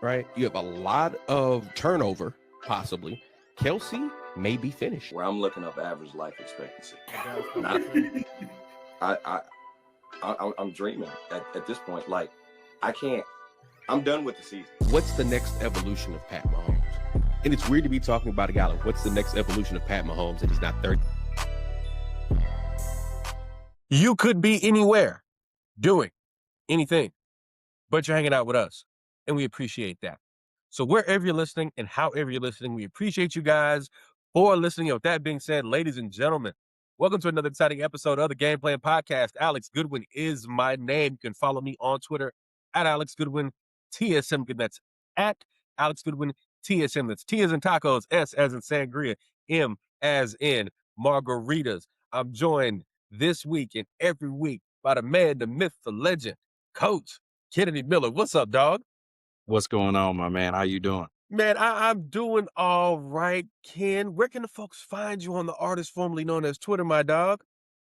right? You have a lot of turnover, possibly. Kelsey may be finished. Where I'm looking up average life expectancy. I'm dreaming at this point. Like, I can't. I'm done with the season. What's the next evolution of Pat Mahomes? And it's weird to be talking about a guy like, what's the next evolution of Pat Mahomes, and he's not 30. You could be anywhere doing anything, but you're hanging out with us, and we appreciate that. So wherever you're listening and however you're listening, we appreciate you guys for listening. With that being said, ladies and gentlemen, welcome to another exciting episode of the GamePlan podcast. Alex Goodwin is my name. You can follow me on Twitter at Alex Goodwin TSM. That's at Alex Goodwin TSM. That's T as in tacos, S as in sangria, M as in margaritas. I'm joined this week and every week by the man, the myth, the legend, Coach Kennedy Miller. What's up, dog? What's going on, my man? How you doing? Man, I'm doing all right, Ken. Where can the folks find you on the artist formerly known as Twitter, my dog?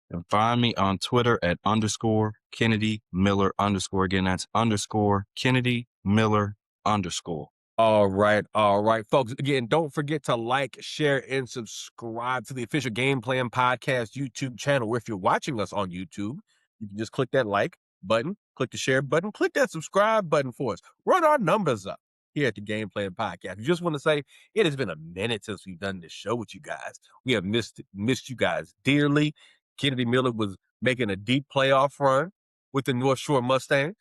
And find me on Twitter at _Kennedy Miller _. Again, that's _Kennedy Miller _. All right, folks. Again, don't forget to like, share, and subscribe to the official GamePlan podcast YouTube channel. Or if you're watching us on YouTube, you can just click that like button, click the share button, click that subscribe button for us. Run our numbers up here at the GamePlan podcast. I just want to say it has been a minute since we've done this show with you guys. We have missed you guys dearly. Kennedy Miller was making a deep playoff run with the North Shore Mustangs,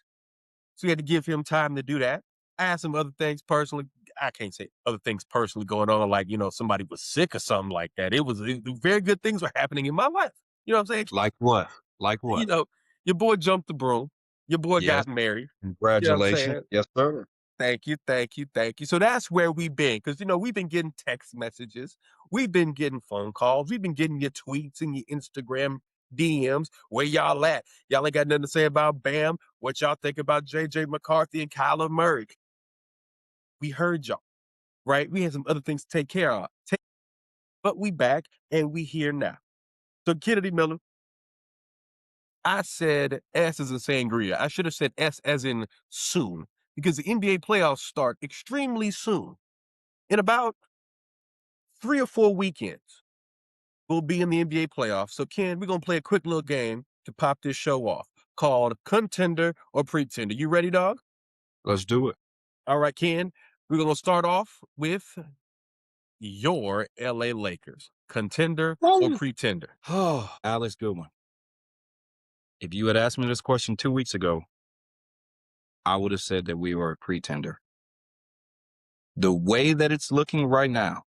so we had to give him time to do that. I had some other things personally. I can't say other things personally going on, like, somebody was sick or something like that. Very good things were happening in my life. You know what I'm saying? Like what? Like what? Your boy jumped the broom. Your boy got married. Congratulations. You know yes, sir. Thank you. So that's where we've been. Because, we've been getting text messages. We've been getting phone calls. We've been getting your tweets and your Instagram DMs. Where y'all at? Y'all ain't got nothing to say about Bam. What y'all think about J.J. McCarthy and Kyler Murray? We heard y'all, right? We had some other things to take care of. But we back and we here now. So Kennedy Miller, I said S as in sangria. I should have said S as in soon, because the NBA playoffs start extremely soon. In about 3 or 4 weekends, we'll be in the NBA playoffs. So Ken, we're going to play a quick little game to pop this show off called Contender or Pretender. You ready, dog? Let's do it. All right, Ken. We're going to start off with your LA Lakers. Contender or pretender? Oh, Alex Goodwin. If you had asked me this question 2 weeks ago, I would have said that we were a pretender. The way that it's looking right now,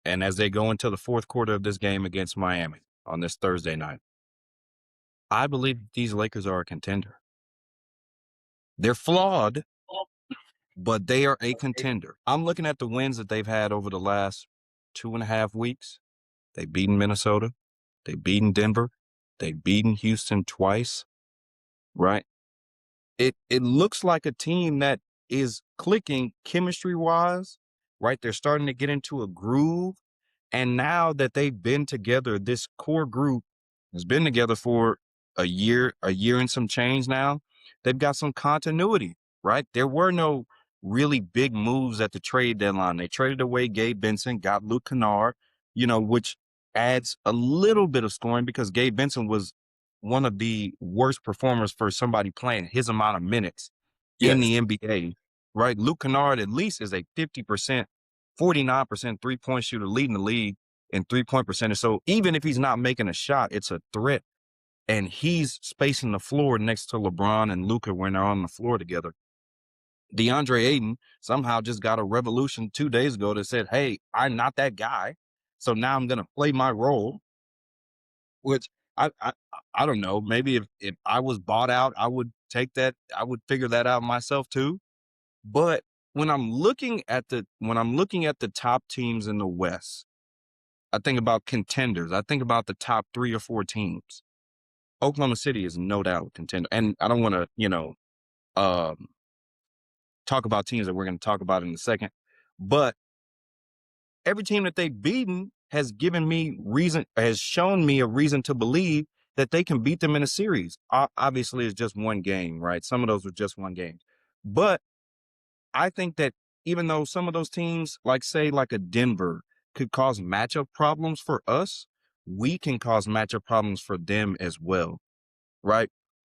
and as they go into the fourth quarter of this game against Miami on this Thursday night, I believe these Lakers are a contender. They're flawed, but they are a contender. I'm looking at the wins that they've had over the last 2.5 weeks. They've beaten Minnesota. They've beaten Denver. They've beaten Houston twice, right? It looks like a team that is clicking chemistry-wise, right? They're starting to get into a groove. And now that they've been together, this core group has been together for a year and some change now. They've got some continuity, right? There were no really big moves at the trade deadline. They traded away Gabe Benson, got Luke Kennard, which adds a little bit of scoring because Gabe Benson was one of the worst performers for somebody playing his amount of minutes in the NBA, right? Luke Kennard at least is a 50%, 49% three-point shooter, leading the league in three-point percentage. So even if he's not making a shot, it's a threat. And he's spacing the floor next to LeBron and Luka when they're on the floor together. DeAndre Ayton somehow just got a revolution 2 days ago that said, hey, I'm not that guy. So now I'm going to play my role, which I don't know. Maybe if I was bought out, I would take that. I would figure that out myself too. But when I'm looking at the top teams in the West, I think about contenders. I think about the top 3 or 4 teams. Oklahoma City is no doubt a contender. And I don't want to, talk about teams that we're going to talk about in a second. But every team that they've beaten has shown me a reason to believe that they can beat them in a series. Obviously, it's just one game, right? Some of those were just one game. But I think that even though some of those teams, like say like a Denver, could cause matchup problems for us, we can cause matchup problems for them as well, right?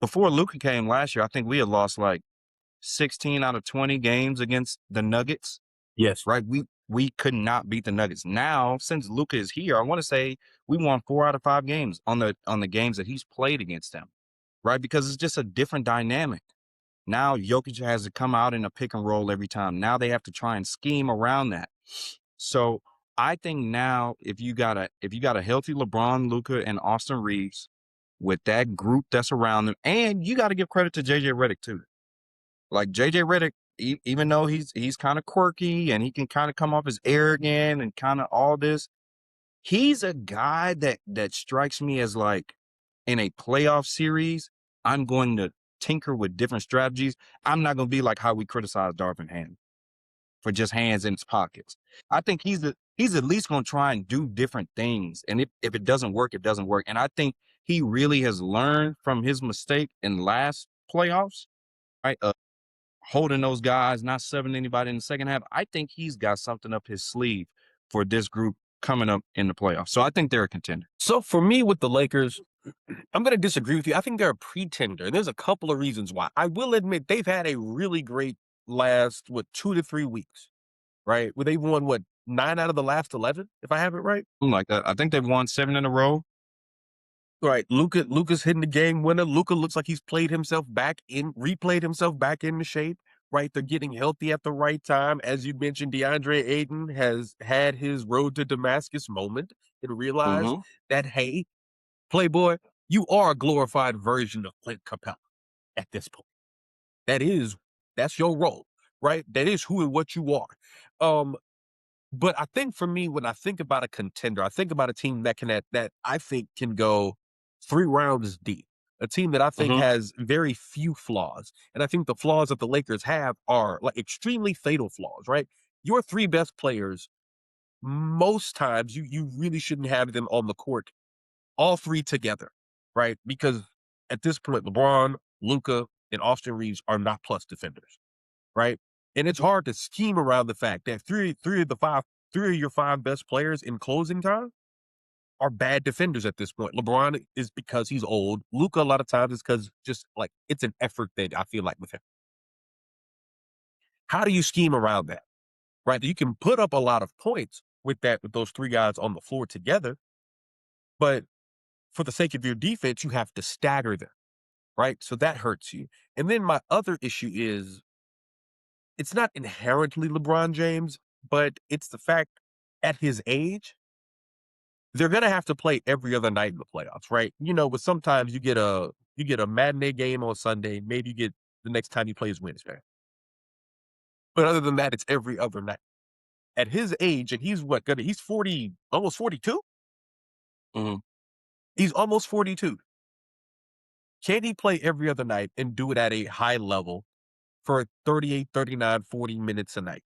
Before Luka came last year, I think we had lost like 16 out of 20 games against the Nuggets, Yes. right? We could not beat the Nuggets. Now, since Luka is here, I want to say we won 4 out of 5 games on the games that he's played against them, right? Because it's just a different dynamic. Now Jokic has to come out in a pick and roll every time. Now they have to try and scheme around that. So I think now if you got a healthy LeBron, Luka, and Austin Reeves with that group that's around them, and you got to give credit to JJ Redick too. Like JJ Redick, even though he's kind of quirky and he can kind of come off as arrogant and kind of all this, he's a guy that strikes me as like in a playoff series, I'm going to tinker with different strategies. I'm not going to be like how we criticize Darvin Ham for just hands in his pockets. I think he's at least going to try and do different things. And if it doesn't work, it doesn't work. And I think he really has learned from his mistake in last playoffs, right? Holding those guys, not serving anybody in the second half. I think he's got something up his sleeve for this group coming up in the playoffs. So I think they're a contender. So for me with the Lakers, I'm going to disagree with you. I think they're a pretender. And there's a couple of reasons why. I will admit they've had a really great last, 2 to 3 weeks, right? Where they've won, 9 out of the last 11, if I have it right? Something like that. I think they've won 7 in a row. Right. Luka's hitting the game winner. Luka looks like he's replayed himself back into shape, right? They're getting healthy at the right time. As you mentioned, DeAndre Ayton has had his road to Damascus moment and realized that, hey, Playboy, you are a glorified version of Clint Capella at this point. That's your role, right? That is who and what you are. But I think for me, when I think about a contender, I think about a team that I think can go 3 rounds deep. A team that I think has very few flaws. And I think the flaws that the Lakers have are like extremely fatal flaws, right? Your 3 best players, most times you really shouldn't have them on the court, all 3 together, right? Because at this point, LeBron, Luka, and Austin Reeves are not plus defenders, right? And it's hard to scheme around the fact that three of your 5 best players in closing time are bad defenders at this point. LeBron is because he's old. Luka, a lot of times, is because just like it's an effort thing, I feel like, with him. How do you scheme around that? Right? You can put up a lot of points with those 3 guys on the floor together, but for the sake of your defense, you have to stagger them, right? So that hurts you. And then my other issue is it's not inherently LeBron James, but it's the fact at his age, they're going to have to play every other night in the playoffs, right? But sometimes you get a matinee game on Sunday, maybe you get the next time you play is Wednesday. But other than that, it's every other night. At his age, and he's 40, almost 42? He's almost 42. Can he play every other night and do it at a high level for 38, 39, 40 minutes a night?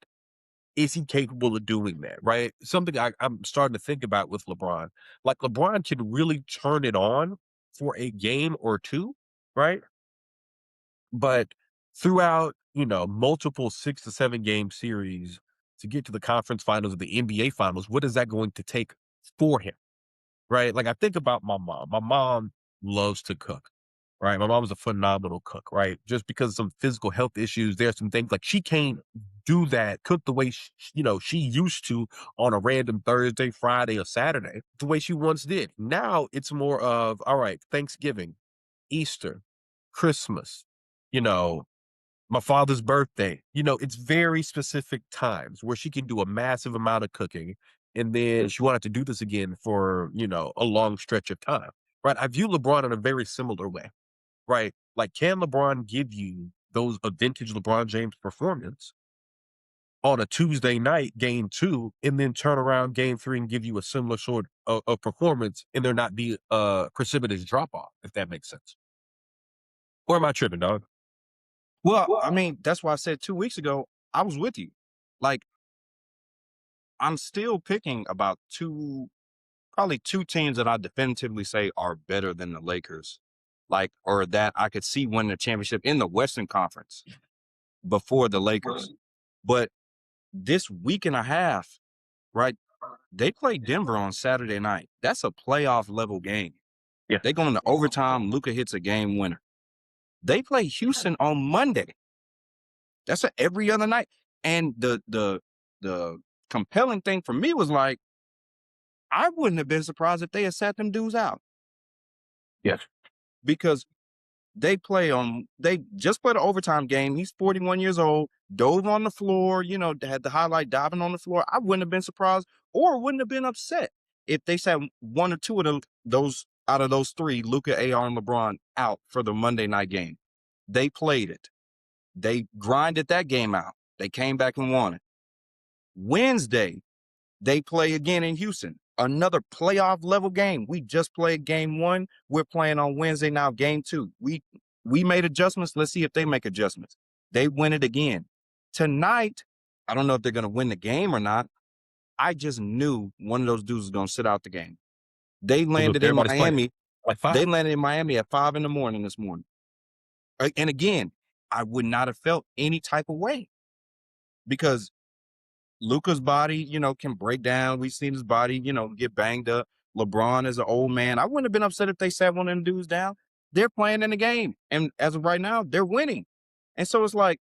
Is he capable of doing that, right? Something I'm starting to think about with LeBron. Like, LeBron can really turn it on for a game or 2, right? But throughout, multiple 6 to 7 game series to get to the conference finals or the NBA finals, what is that going to take for him, right? Like, I think about my mom. My mom loves to cook, right? My mom is a phenomenal cook, right? Just because of some physical health issues, there's some things like she can't cook the way she used to on a random Thursday, Friday, or Saturday, the way she once did. Now it's more of, all right, Thanksgiving, Easter, Christmas, my father's birthday. It's very specific times where she can do a massive amount of cooking, and then she won't have to do this again for, a long stretch of time, right? I view LeBron in a very similar way, right? Like, can LeBron give you a vintage LeBron James performance on a Tuesday night, game 2, and then turn around game 3 and give you a similar sort of performance, and there not be a precipitous drop-off, if that makes sense? Or am I tripping, dog? Well, I mean, that's why I said 2 weeks ago, I was with you. Like, I'm still picking about probably 2 teams that I definitively say are better than the Lakers, or that I could see winning the championship in the Western Conference before the Lakers. But this week and a half, right? They play Denver on Saturday night. That's a playoff level game. Yeah. They go into overtime. Luka hits a game winner. They play Houston on Monday. That's every other night. And the compelling thing for me was like, I wouldn't have been surprised if they had sat them dudes out. Yes. Because they just played an overtime game. He's 41 years old, dove on the floor, had the highlight diving on the floor. I wouldn't have been surprised or wouldn't have been upset if they sat one or two of those out of those three, Luka, AR, and LeBron, out for the Monday night game. They played it. They grinded that game out. They came back and won it. Wednesday, they play again in Houston. Another playoff level game. We just played game 1. We're playing on Wednesday now, game 2. We made adjustments. Let's see if they make adjustments. They win it again. Tonight, I don't know if they're going to win the game or not. I just knew one of those dudes was going to sit out the game. They landed in Miami. They landed in Miami at 5 a.m. this morning. And again, I would not have felt any type of way because Luka's body, can break down. We've seen his body, get banged up. LeBron is an old man. I wouldn't have been upset if they sat one of them dudes down. They're playing in the game. And as of right now, they're winning. And so it's like,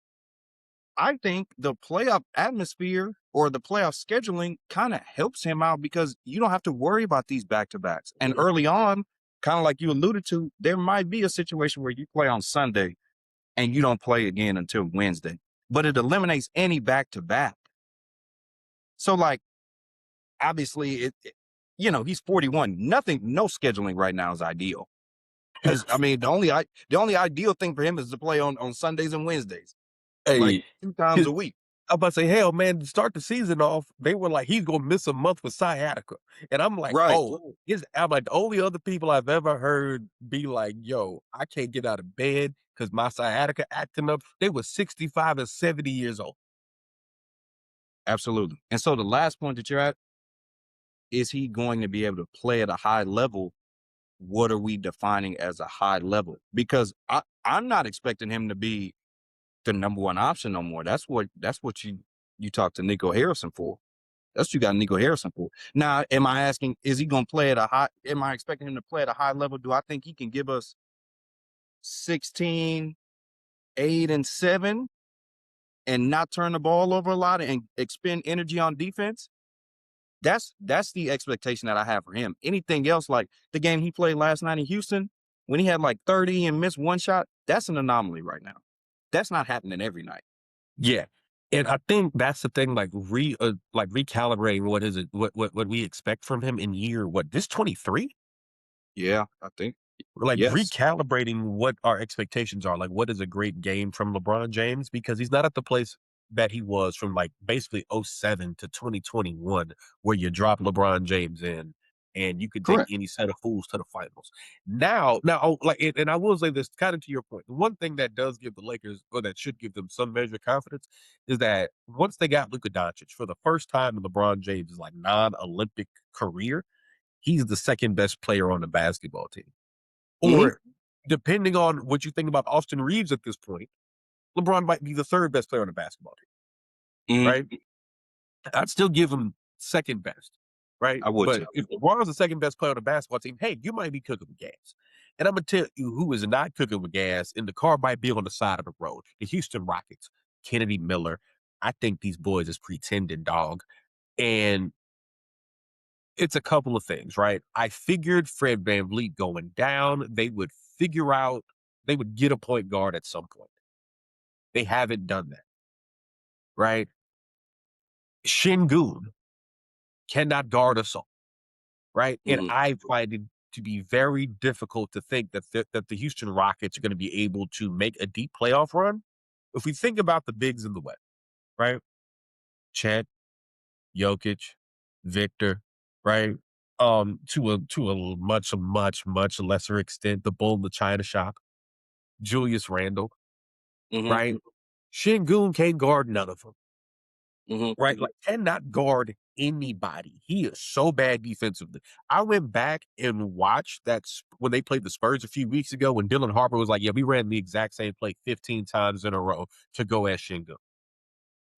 I think the playoff atmosphere or the playoff scheduling kind of helps him out because you don't have to worry about these back-to-backs. And early on, kind of like you alluded to, there might be a situation where you play on Sunday and you don't play again until Wednesday. But it eliminates any back-to-back. So, like, obviously, he's 41. No scheduling right now is ideal. Because, I mean, the only ideal thing for him is to play on Sundays and Wednesdays. Hey, like 2 times a week. I'm about to say, hell, man, to start the season off, they were like, he's going to miss a month with sciatica. And I'm like, Right. I'm like, the only other people I've ever heard be like, yo, I can't get out of bed because my sciatica acting up. They were 65 and 70 years old. Absolutely. And so the last point that you're at, is he going to be able to play at a high level? What are we defining as a high level? Because I'm not expecting him to be the number one option no more. That's what you talk to Nico Harrison for. That's what you got Nico Harrison for. Now, am I asking, is he going to play at a high, am I expecting him to play at a high level? Do I think he can give us 16, 8, and 7 and not turn the ball over a lot and expend energy on defense? That's the expectation that I have for him. Anything else, like the game he played last night in Houston, when he had like 30 and missed one shot, that's an anomaly right now. That's not happening every night. Yeah. And I think that's the thing, like recalibrating what we expect from him in year, this 23? Yeah, I think. Yes. Recalibrating what our expectations are. Like, what is a great game from LeBron James? Because he's not at the place that he was from like basically 2007 to 2021, where you drop LeBron James in and you could take any set of fools to the finals. Now, and I will say this kind of to your point. The one thing that does give the Lakers, or that should give them some measure of confidence, is that once they got Luka Doncic for the first time in LeBron James' like non-Olympic career, he's the second best player on the basketball team. Or depending on what you think about Austin Reeves at this point, LeBron might be the third best player on the basketball team, right? I'd still give him second best, right? I would. But if LeBron's the second best player on the basketball team, hey, you might be cooking with gas. And I'm going to tell you who is not cooking with gas, and the car might be on the side of the road. The Houston Rockets, Kennedy Miller. I think these boys is pretending, dog. And it's a couple of things, right? I figured Fred VanVleet going down, they would get a point guard at some point. They haven't done that, right? Şengün cannot guard us all, right? And I find it to be very difficult to think that the Houston Rockets are going to be able to make a deep playoff run. If we think about the bigs in the West, right? Chet, Jokic, Victor, right? To a much lesser extent, the Bull in the China Shop, Julius Randle, right? Şengün can't guard none of them, right? Like, cannot guard anybody. He is so bad defensively. I went back and watched that when they played the Spurs a few weeks ago, when Dylan Harper was like, yeah, we ran the exact same play 15 times in a row to go at Şengün.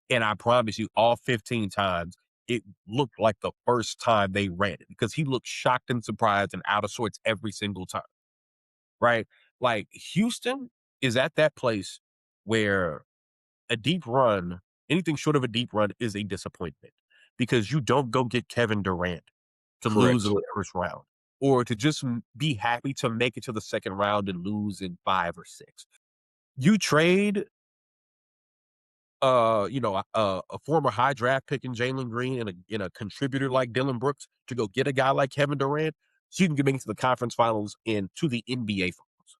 And I promise you, all 15 times, it looked like the first time they ran it because he looked shocked and surprised and out of sorts every single time, right? Like Houston is at that place where a deep run, anything short of a deep run is a disappointment because you don't go get Kevin Durant to lose in the first round or to just be happy to make it to the second round and lose in 5 or 6. You trade a former high draft pick in Jalen Green and a contributor like Dylan Brooks to go get a guy like Kevin Durant, so you can make it to the conference finals and to the NBA finals,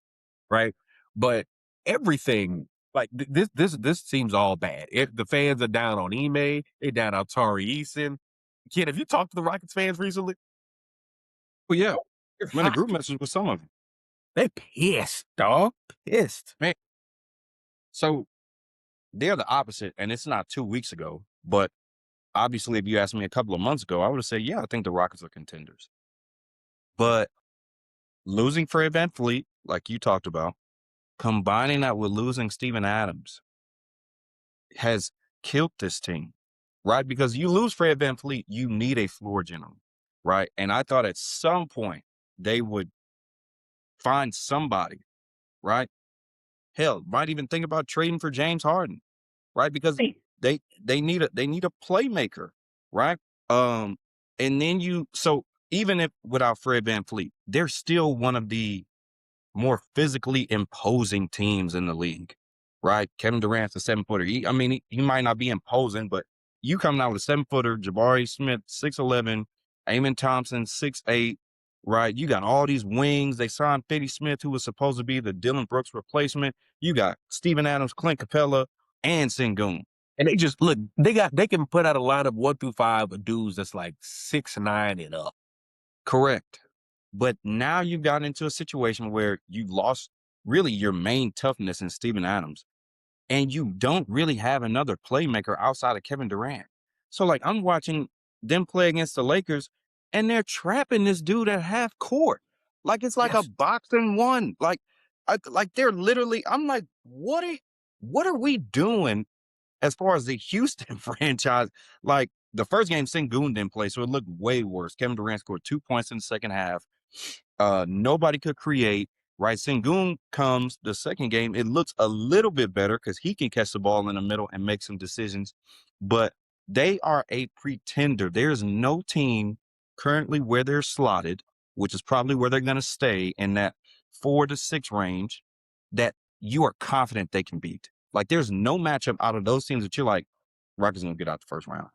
right? But everything like this seems all bad. The fans are down on Ime, they down on Tari Eason. Kid, have you talked to the Rockets fans recently? Well, yeah. They're I'm in a hot. group message with some of them. They pissed, dog. Pissed. Man. So they're the opposite, and it's not 2 weeks ago, but obviously if you asked me a couple of months ago, I would have said, yeah, I think the Rockets are contenders. But losing Fred VanVleet, like you talked about, combining that with losing Steven Adams has killed this team, right? Because you lose Fred VanVleet, you need a floor general, right? And I thought at some point they would find somebody, right? Hell, might even think about trading for James Harden, right? Because they need a playmaker, right? And then so even if without Fred VanVleet, they're still one of the more physically imposing teams in the league, right? Kevin Durant's a 7-footer. He might not be imposing, but you coming out with a 7-footer, Jabari Smith, 6'11", Amen Thompson, 6'8", right? You got all these wings. They signed Fitty Smith, who was supposed to be the Dylan Brooks replacement. You got Steven Adams, Clint Capella, and Sengun. And they just look, they can put out a line of 1 through 5 of dudes that's like 6'9" and up. Correct. But now you've gotten into a situation where you've lost really your main toughness in Steven Adams, and you don't really have another playmaker outside of Kevin Durant. So like I'm watching them play against the Lakers, and they're trapping this dude at half court. Like it's like a boxing one. Like they're literally, I'm like, what are we doing as far as the Houston franchise? Like the first game, Sengun didn't play, so it looked way worse. Kevin Durant scored 2 points in the second half. Nobody could create, right? Sengun comes the second game. It looks a little bit better because he can catch the ball in the middle and make some decisions, but they are a pretender. There's no team currently where they're slotted, which is probably where they're going to stay in that 4 to 6 range, that you are confident they can beat. Like there's no matchup out of those teams that you're like, Rockets going to get out the first round.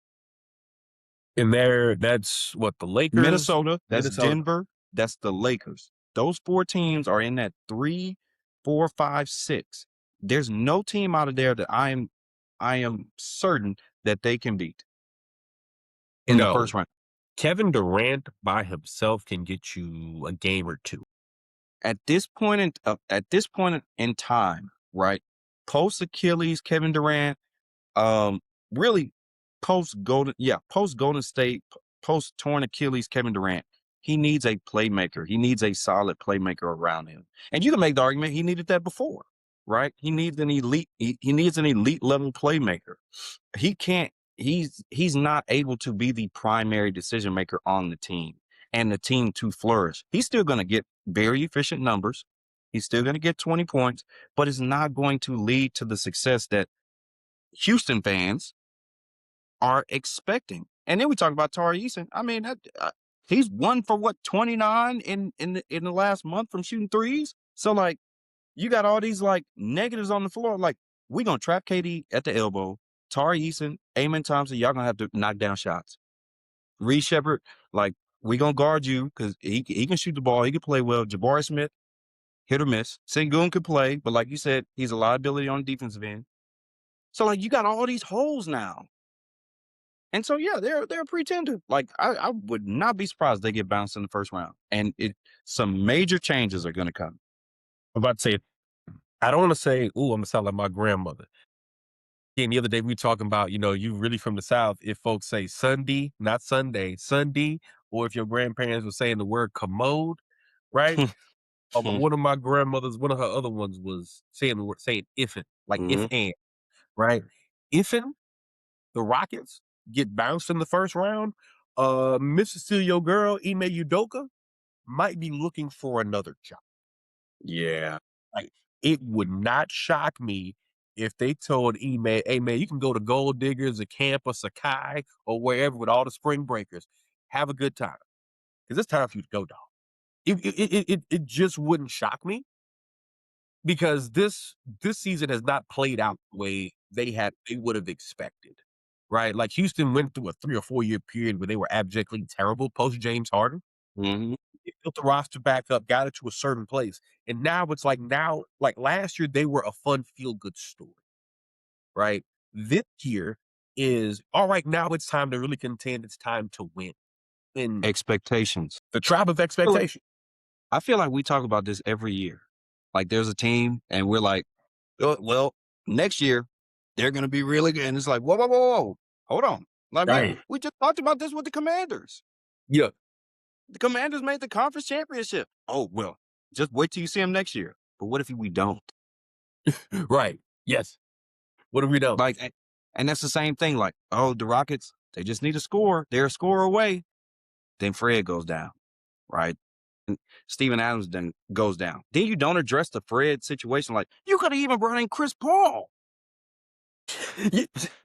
And that's what the Lakers, Minnesota, that's Denver, that's the Lakers. Those 4 teams are in that 3, 4, 5, 6. There's no team out of there that I am certain that they can beat in the first round. Kevin Durant by himself can get you a game or 2. At this point in time, right? Post Achilles, Kevin Durant, really post Golden State, post torn Achilles, Kevin Durant. He needs a playmaker. He needs a solid playmaker around him. And you can make the argument he needed that before, right? He needs an elite level playmaker. He's not able to be the primary decision maker on the team and the team to flourish. He's still going to get very efficient numbers. He's still going to get 20 points, but it's not going to lead to the success that Houston fans are expecting. And then we talk about Tari Eason. I mean, he's 1 for 29 in the last month from shooting threes. So like, you got all these like negatives on the floor. Like, we gonna trap KD at the elbow. Tari Eason, Amen Thompson, y'all gonna have to knock down shots. Reed Shepard, like, we gonna guard you because he can shoot the ball. He can play well. Jabari Smith, hit or miss. Sengun could play, but like you said, he's a liability on the defensive end. So like, you got all these holes now. And so, yeah, they're a pretender. Like, I would not be surprised if they get bounced in the first round. And some major changes are going to come. I'm about to say, I don't want to say, I'm going to sound like my grandmother. And the other day we were talking about, you really from the South, if folks say Sunday, not Sunday, Sunday, or if your grandparents were saying the word commode, right? One of my grandmothers, one of her other ones was saying ifin, like if and, right? Ifin the Rockets get bounced in the first round, Miss Cecilio girl, Ime Udoka, might be looking for another job. Yeah. Like, it would not shock me if they told Ime, hey, man, you can go to Gold Diggers or Camp or Sakai or wherever with all the spring breakers. Have a good time. Because it's time for you to go, dog. It just wouldn't shock me because this season has not played out the way they would have expected. Right? Like Houston went through a 3 or 4 year period where they were abjectly terrible post James Harden. Mm-hmm. They built the roster back up, got it to a certain place. And now it's like last year, they were a fun, feel-good story, right? This year is, all right, now it's time to really contend. It's time to win. And Expectations. the trap of expectation. I feel like we talk about this every year. Like there's a team and we're like, oh, well, next year they're going to be really good. And it's like, whoa. Hold on. Like Right. we just talked about this with the Commanders. Yeah. The Commanders made the conference championship. Oh, well, just wait till you see them next year. But what if we don't? Right. Yes. What if we don't? Like, and that's the same thing. Like, oh, the Rockets, they just need a score. They're a score away. Then Fred goes down, right? And Steven Adams then goes down. Then you don't address the Fred situation. Like, you could have even brought in Chris Paul.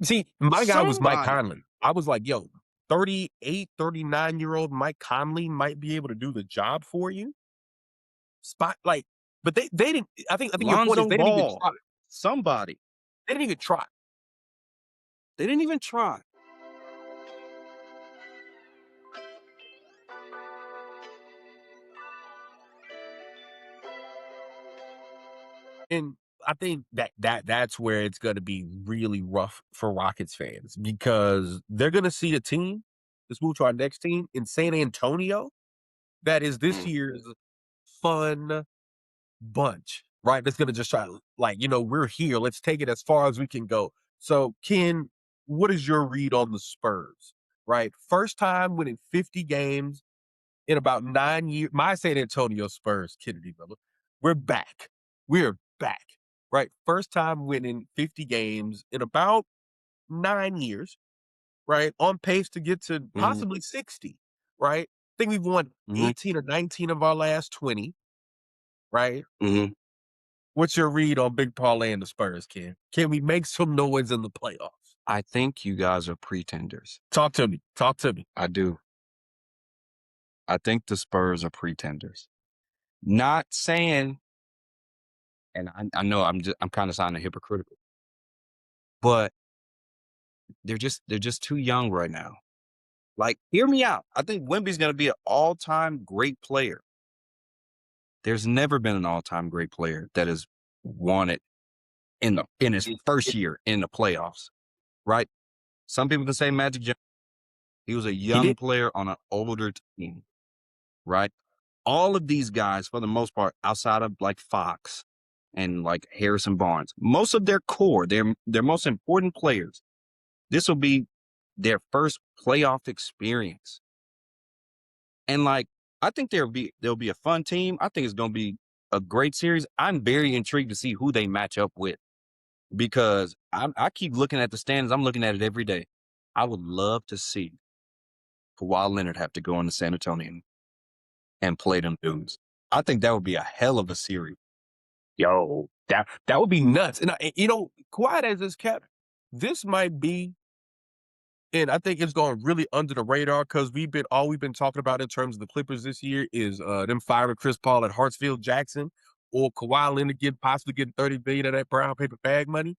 See, my guy was Mike Somebody. Conley. I was like, yo, 38, 39-year-old Mike Conley might be able to do the job for you. But they didn't. I think your point is Lonzo they didn't even Ball. try. Somebody. They didn't even try. They didn't even try. And I think that's where it's going to be really rough for Rockets fans because they're going to see a team. Let's move to our next team in San Antonio. That is this year's fun bunch, right? That's going to just try, like, we're here. Let's take it as far as we can go. So, Ken, what is your read on the Spurs, right? First time winning 50 games in about 9 years. My San Antonio Spurs, Kennedy Miller, we're back. We're back, right? First time winning 50 games in about 9 years, right? On pace to get to possibly 60, right? I think we've won 18 or 19 of our last 20, right? Mm-hmm. What's your read on Big Parlay and the Spurs, Ken? Can we make some noise in the playoffs? I think you guys are pretenders. Talk to me. I do. I think the Spurs are pretenders. Not saying, and I know I'm kind of sounding hypocritical, but they're just too young right now. Like, hear me out. I think Wemby's going to be an all-time great player. There's never been an all-time great player that has won it in his first year in the playoffs, right? Some people can say Magic Johnson. He was a young player on an older team, right? All of these guys, for the most part, outside of like Fox and like Harrison Barnes, most of their core, their most important players, this will be their first playoff experience. And like, I think there'll be a fun team. I think it's going to be a great series. I'm very intrigued to see who they match up with because I keep looking at the standings. I'm looking at it every day. I would love to see Kawhi Leonard have to go into San Antonio and play them dudes. I think that would be a hell of a series. Yo, that would be nuts. And Kawhi as is kept, this might be, and I think it's going really under the radar because all we've been talking about in terms of the Clippers this year is them firing Chris Paul at Hartsfield Jackson or Kawhi Leonard possibly getting $30 billion of that brown paper bag money.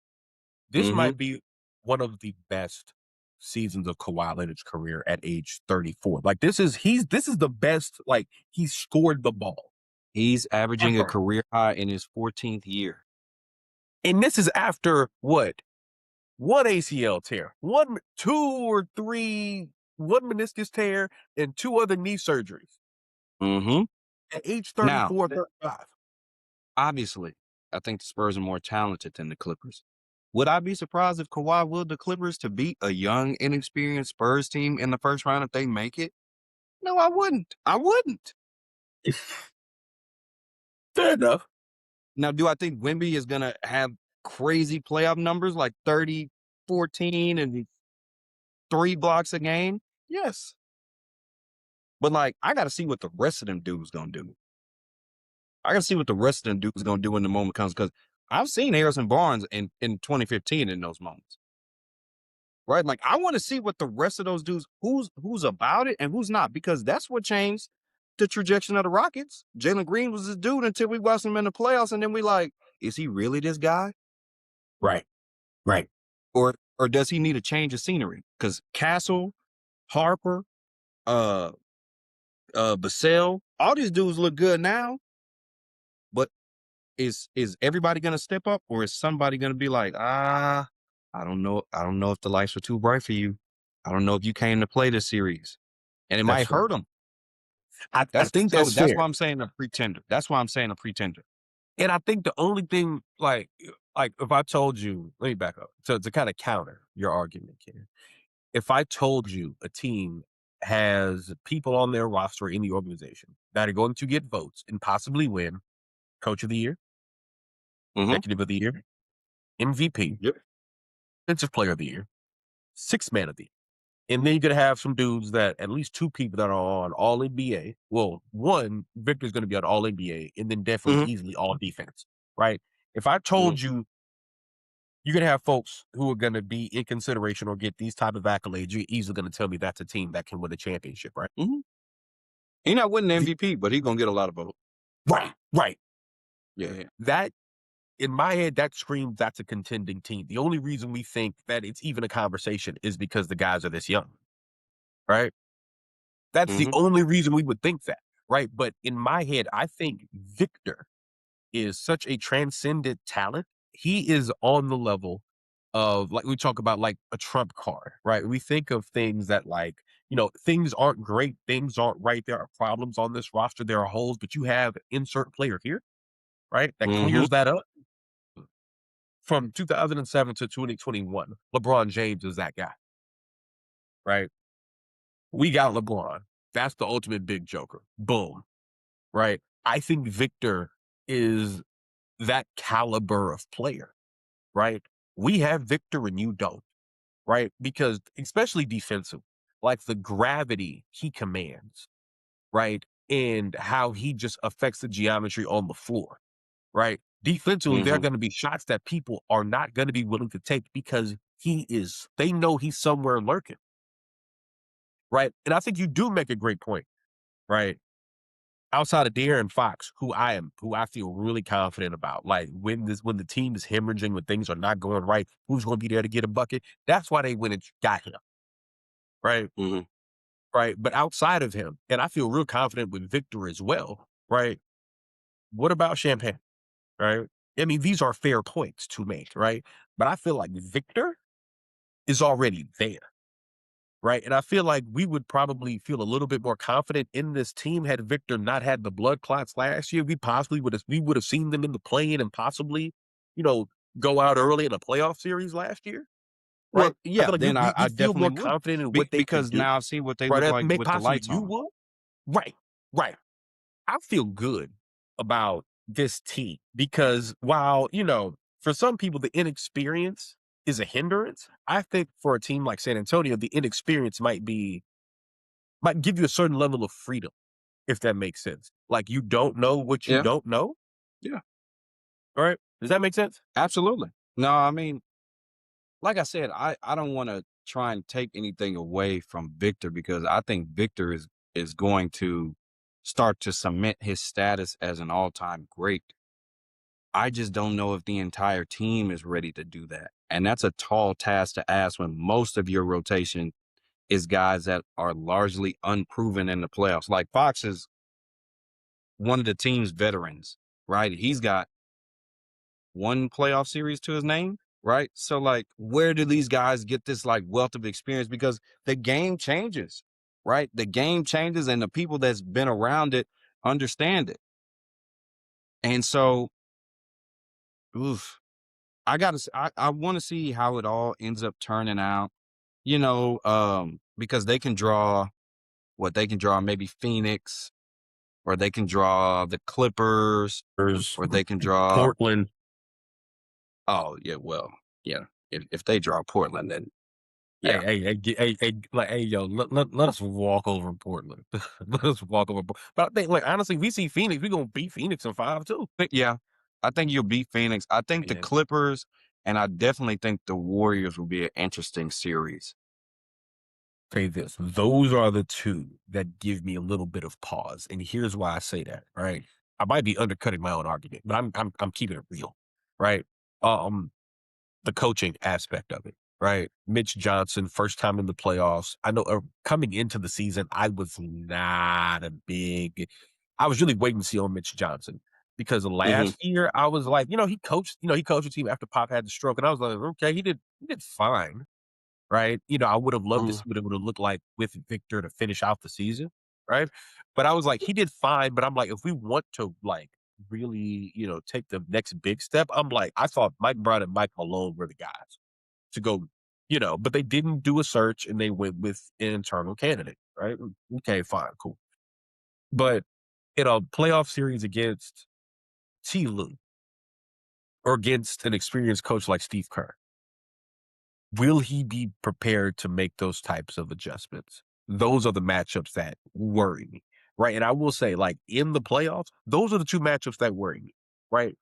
This might be one of the best seasons of Kawhi Leonard's career at age 34. Like this is the best. Like he scored the ball. He's averaging a career high in his 14th year. And this is after what? One ACL tear, one meniscus tear, and 2 other knee surgeries. At age 34, 35. Obviously, I think the Spurs are more talented than the Clippers. Would I be surprised if Kawhi willed the Clippers to beat a young, inexperienced Spurs team in the first round if they make it? No, I wouldn't. Fair enough. Now, do I think Wemby is going to have crazy playoff numbers like 30, 14, and 3 blocks a game? Yes. But, like, I got to see what the rest of them dudes going to do. I got to see what the rest of them dudes going to do when the moment comes, because I've seen Harrison Barnes in 2015 in those moments. Right? Like, I want to see what the rest of those dudes, who's about it and who's not, because that's what changed the trajectory of the Rockets. Jalen Green was this dude until we watched him in the playoffs, and then we like, is he really this guy? Right. Or does he need a change of scenery? Because Castle, Harper, Basell, all these dudes look good now, but is everybody gonna step up, or is somebody gonna be like, I don't know if the lights were too bright for you. I don't know if you came to play this series, and it might That's fair. hurt them. I think that's that's fair. why I'm saying a pretender. That's why I'm saying a pretender. And I think the only thing, like if I told you, let me back up to kind of counter your argument, Ken. If I told you a team has people on their roster in the organization that are going to get votes and possibly win Coach of the Year, Executive of the Year, MVP, Yep. Defensive Player of the Year, Sixth Man of the Year, and then you're going to have some dudes that at least 2 people that are on All NBA. Well, one, Victor's going to be on All NBA, and then definitely easily All Defense, right? If I told you you're going to have folks who are going to be in consideration or get these type of accolades, you're easily going to tell me that's a team that can win a championship, right? He's not winning MVP, but he's going to get a lot of votes. Right. Yeah. That, in my head, that screams that's a contending team. The only reason we think that it's even a conversation is because the guys are this young, right? That's the only reason we would think that, right? But in my head, I think Victor is such a transcendent talent. He is on the level of, like, we talk about like a trump card, right? We think of things that, like, things aren't great, things aren't right. There are problems on this roster, there are holes, but you have insert player here, right? That clears that up. From 2007 to 2021, LeBron James is that guy, right? We got LeBron. That's the ultimate big joker. Boom, right? I think Victor is that caliber of player, right? We have Victor and you don't, right? Because especially defensive, like the gravity he commands, right? And how he just affects the geometry on the floor, right? Defensively, there are going to be shots that people are not going to be willing to take because they know he's somewhere lurking, right? And I think you do make a great point, right? Outside of De'Aaron Fox, who I feel really confident about, like when the team is hemorrhaging, when things are not going right, who's going to be there to get a bucket? That's why they went and got him, right? Right. But outside of him, and I feel real confident with Victor as well, right? What about Champagne, right? I mean, these are fair points to make, right? But I feel like Victor is already there, right? And I feel like we would probably feel a little bit more confident in this team had Victor not had the blood clots last year. We would have seen them in the play-in and possibly, go out early in a playoff series last year. Right? Well, yeah, I feel like then I we feel more definitely would. confident in what they Because can do. now I see what they Right? look like Maybe with the possibly lights you on. will. Right. I feel good about this team because while, for some people, the inexperience is a hindrance. I think for a team like San Antonio, the inexperience might give you a certain level of freedom, if that makes sense. Like you don't know what you don't know. Yeah. All right. Does that make sense? Absolutely. No, I mean, like I said, I don't want to try and take anything away from Victor, because I think Victor is going to start to cement his status as an all-time great. I just don't know if the entire team is ready to do that. And that's a tall task to ask when most of your rotation is guys that are largely unproven in the playoffs. Like Fox is one of the team's veterans, right? He's got one playoff series to his name, right? So, like, where do these guys get this, like, wealth of experience? Because the game changes, right? The game changes, and the people that's been around it understand it. And so, I want to see how it all ends up turning out, because they can draw maybe Phoenix, or they can draw the Clippers, or they can draw Portland. Oh, yeah, well, yeah. If they draw Portland, then Yeah. Yo, let us walk over Portland. Let us walk over. But I think, like, honestly, we see Phoenix, we're gonna beat Phoenix in 5 too. Yeah, I think you'll beat Phoenix. I think the Yeah. Clippers, and I definitely think the Warriors will be an interesting series. Say this: those are the two that give me a little bit of pause, and here's why I say that. Right, I might be undercutting my own argument, but I'm keeping it real. Right, the coaching aspect of it. Right, Mitch Johnson, first time in the playoffs. I know coming into the season, I was not a big. I was really waiting to see on Mitch Johnson because hmm last year I was like, he coached the team after Pop had the stroke, and I was like, okay, he did fine. Right? I would have loved to hmm see what it would have looked like with Victor to finish out the season, right? But I was like, he did fine, but I'm like, if we want to, like, really, take the next big step, I'm like, I thought Mike Brown and Mike Malone were the guys to go, but they didn't do a search and they went with an internal candidate, right? Okay, fine, cool. But in a playoff series against T. Lue or against an experienced coach like Steve Kerr, will he be prepared to make those types of adjustments? Those are the matchups that worry me, right? And I will say, like, in the playoffs, those are the two matchups that worry me, right?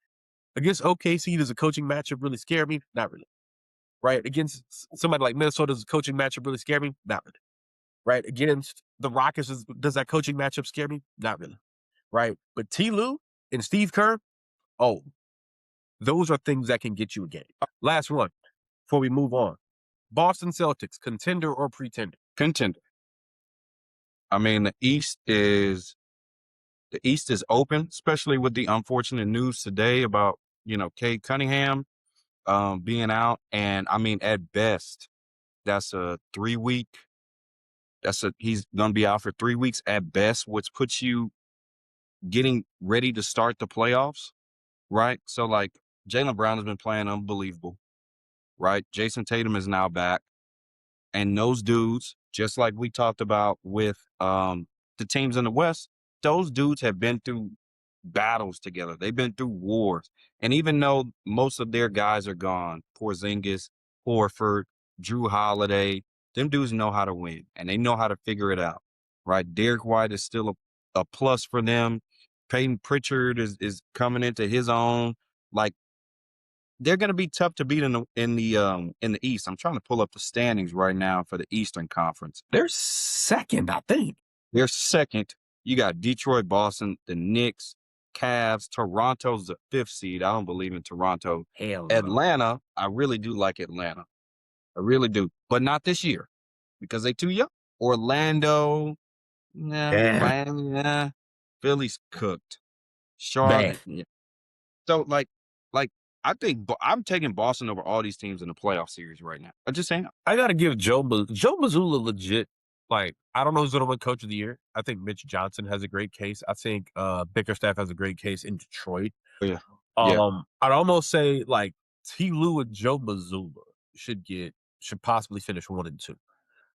Against OKC, does a coaching matchup really scare me? Not really, right? Against somebody like Minnesota, does a coaching matchup really scare me? Not really, right? Against the Rockets, does that coaching matchup scare me? Not really, right? But T. Lue and Steve Kerr, oh, those are things that can get you a game. Last one before we move on. Boston Celtics, contender or pretender? Contender. I mean, the East is open, especially with the unfortunate news today about, Cade Cunningham being out. And I mean, at best, that's a 3-week. He's going to be out for 3 weeks at best, which puts you getting ready to start the playoffs, right? So, like, Jaylen Brown has been playing unbelievable, right? Jason Tatum is now back. And those dudes, just like we talked about with the teams in the West, those dudes have been through battles together. They've been through wars. And even though most of their guys are gone, Porzingis, Horford, Drew Holiday, them dudes know how to win and they know how to figure it out, right? Derek White is still a plus for them. Peyton Pritchard is coming into his own. Like, they're going to be tough to beat in the East. I'm trying to pull up the standings right now for the Eastern Conference. They're second, I think. They're second. You got Detroit, Boston, the Knicks, Cavs. Toronto's the 5th seed. I don't believe in Toronto. Hell no. Atlanta, I really do like Atlanta. I really do. But not this year because they too young. Orlando, Miami, nah. Philly's cooked. Charlotte, yeah. So, like, I think I'm taking Boston over all these teams in the playoff series right now. I just saying. I got to give Joe Mazzulla legit. Like, I don't know who's going to win Coach of the Year. I think Mitch Johnson has a great case. I think Bickerstaff has a great case in Detroit. Oh, yeah. Yeah. I'd almost say, like, T. Lue and Joe Mazzulla should possibly finish 1 and 2,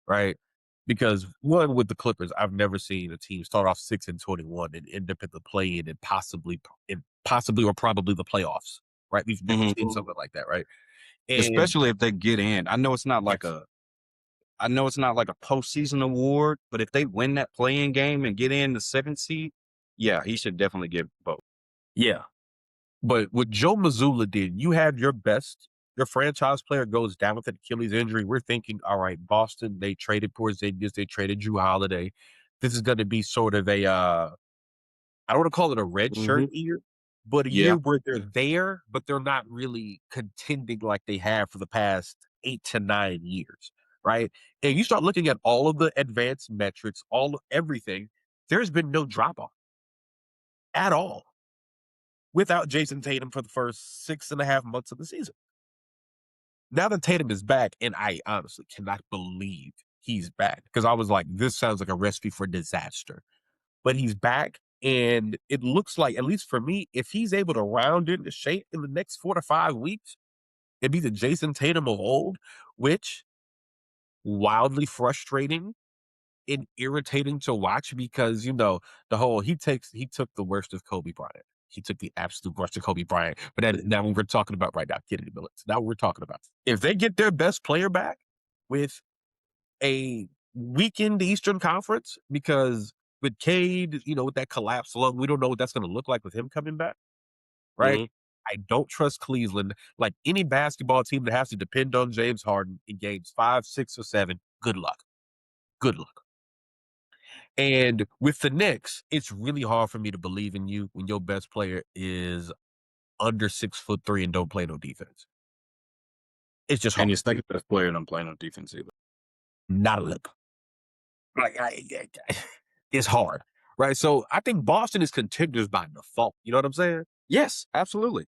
right? Because one, with the Clippers, I've never seen a team start off 6-21 and end up at the play-in and possibly or probably the playoffs, right? We've never seen something like that, right? And especially if they get in. I know it's not like a postseason award, but if they win that play-in game and get in the 7th seed, yeah, he should definitely get both. Yeah. But what Joe Mazzulla did, you have your franchise player goes down with an Achilles injury. We're thinking, all right, Boston, they traded Porzingis, they traded Drew Holiday. This is going to be sort of a, I don't want to call it a red shirt year, but a year where they're there, but they're not really contending like they have for the past 8 to 9 years, right? And you start looking at all of the advanced metrics, everything, there's been no drop-off at all without Jason Tatum for the first 6.5 months of the season. Now that Tatum is back, and I honestly cannot believe he's back, because I was like, this sounds like a recipe for disaster. But he's back, and it looks like, at least for me, if he's able to round into shape in the next 4 to 5 weeks, it'd be the Jason Tatum of old, which wildly frustrating and irritating to watch because, the whole, he took the worst of Kobe Bryant. He took the absolute worst of Kobe Bryant. But that is not what we're talking about right now, Kennedy Miller. Now we're talking about. If they get their best player back with a weakened Eastern Conference because with Cade, with that collapse lung, we don't know what that's going to look like with him coming back, right? Mhm. I don't trust Cleveland. Like any basketball team that has to depend on James Harden in games 5, 6, or 7, good luck. Good luck. And with the Knicks, it's really hard for me to believe in you when your best player is under 6'3" and don't play no defense. It's just And hard. your second best player don't play no defense either. Not a lip. Like it's hard, right? So I think Boston is contenders by default. You know what I'm saying? Yes, absolutely.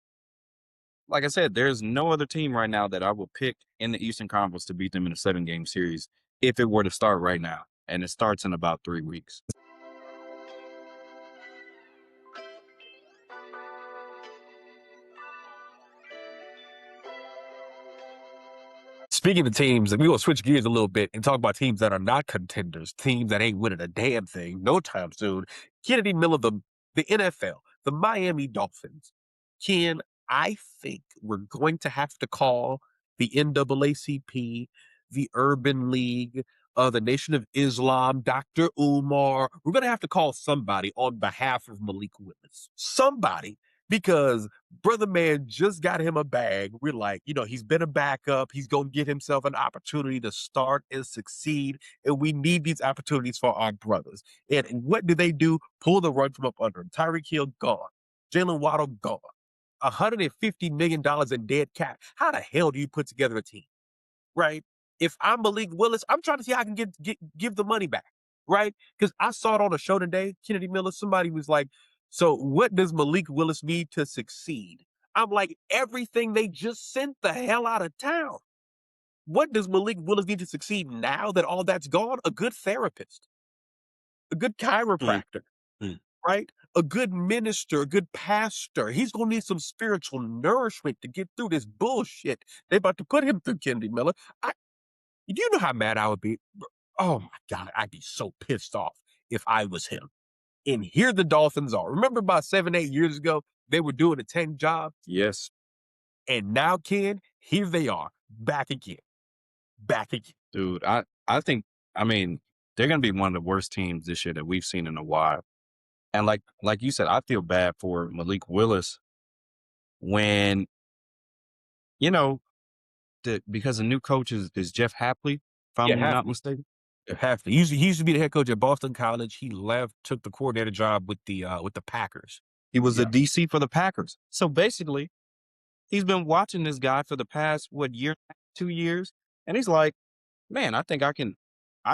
Like I said, there's no other team right now that I will pick in the Eastern Conference to beat them in a 7-game series if it were to start right now. And it starts in about 3 weeks. Speaking of teams, we're going to switch gears a little bit and talk about teams that are not contenders, teams that ain't winning a damn thing no time soon. Kennedy Miller, the NFL, the Miami Dolphins. Ken, I think we're going to have to call the NAACP, the Urban League, the Nation of Islam, Dr. Umar. We're going to have to call somebody on behalf of Malik Willis. Somebody, because brother man just got him a bag. We're like, he's been a backup. He's going to get himself an opportunity to start and succeed. And we need these opportunities for our brothers. And what do? Pull the rug from up under him. Tyreek Hill gone. Jalen Waddle gone. $150 million in dead cap. How the hell do you put together a team? Right? If I'm Malik Willis, I'm trying to see how I can give the money back. Right? Because I saw it on a show today, Kennedy Miller, somebody was like, so what does Malik Willis need to succeed? I'm like, everything. They just sent the hell out of town. What does Malik Willis need to succeed now that all that's gone? A good therapist, a good chiropractor, right? A good minister, a good pastor. He's going to need some spiritual nourishment to get through this bullshit they about to put him through, Kennedy Miller. Do you know how mad I would be? Oh my God, I'd be so pissed off if I was him. And here the Dolphins are. Remember about 7, 8 years ago, they were doing a tank job? Yes. And now, Ken, here they are, back again. Back again. Dude, I think, they're going to be one of the worst teams this year that we've seen in a while. And like you said, I feel bad for Malik Willis when, because the new coach is Jeff Hapley, if I'm not mistaken. Hapley. He used to be the head coach at Boston College. He left, took the coordinator job with the Packers. He was the DC for the Packers. So basically, he's been watching this guy for the past, 2 years. And he's like, man, I think I